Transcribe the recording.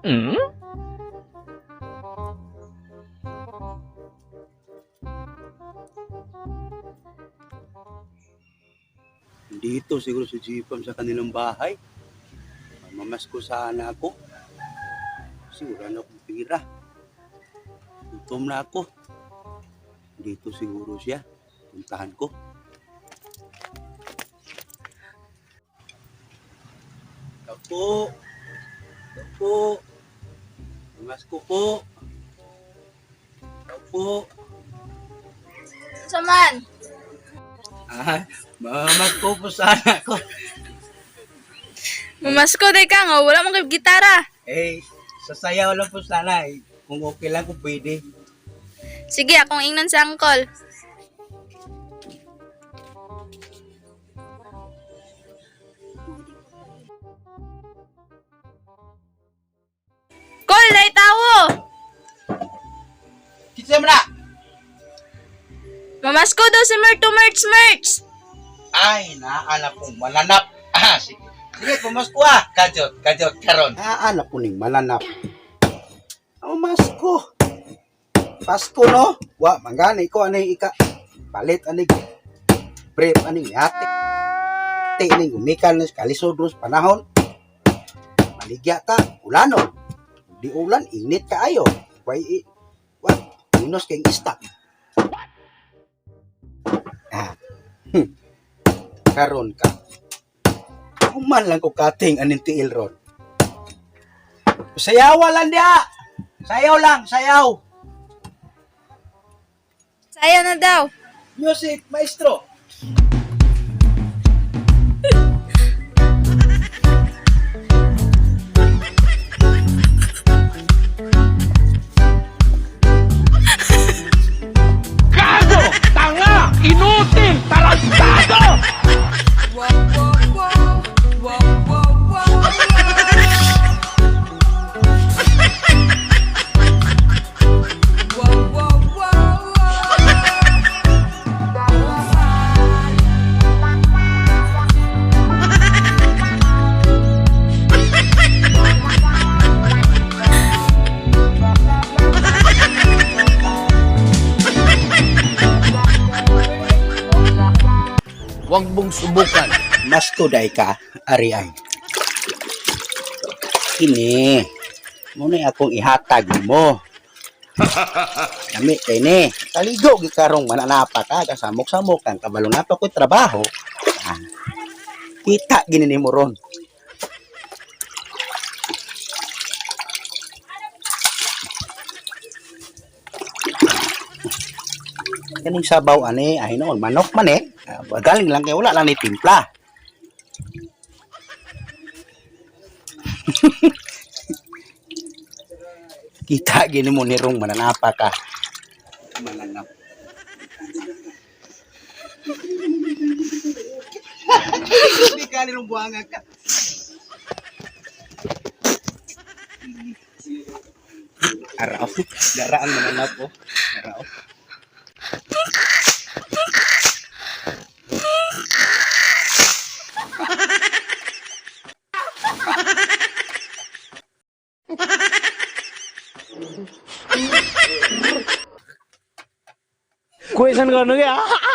Hmm? Dito siguro sa Jeepam sa kanilang bahay. Mamasko sana ako. Siguro na akong pira. Gutom na ako. Dito siguro siya. Puntahan ko. Ako. Ako. Mamasko po. Ako. Saman, Ah, mamasko po sana ako. mamasko day ka nga, wala mong kay gitara. Sasayaw lang po sana. Kung okay lang kung pwede. Sige, akong ingnan sa angkol. Kol, day tawo! Kitsa mo na! Mamasko daw si Merch. Ay, naanap kong malanap. Sige. Sige, pumasko Kajot, karon. Naanap ko ning malanap. Oh, masko. Pasko, no? Wa, manggani ko anay ika. Palit anig. Brief anig yate. Aning umikal na kalisod sa panahon. Maligya ta, ulanon. Di ulan, init ka ayo. Wa, unos kayong istak. Karon ka. Human lang ko kating aning tiil ron. Sayaw lang dia. Sayaw lang, sayaw. Sayo na daw. Music, maestro. Gago! Tanga! Inutil! Tarantado! Huwag mong subukan. Mas tuday ka, ariay. Kini, muna akong ihatag mo. Kami kay ni, kaligo gikarong mananapa ka, kasamok-samok kang kabalong napa ko'y trabaho. Kita gini ni mo ron. Kaning sabaw ani ay noon manok man galing lang kay wala lang ni timpla. Kita gini mo ni rong mananapa ka. Mananap. Hindi ka ni rong buhanga ka. Araw, daraan mananap po. Araw. Question करने के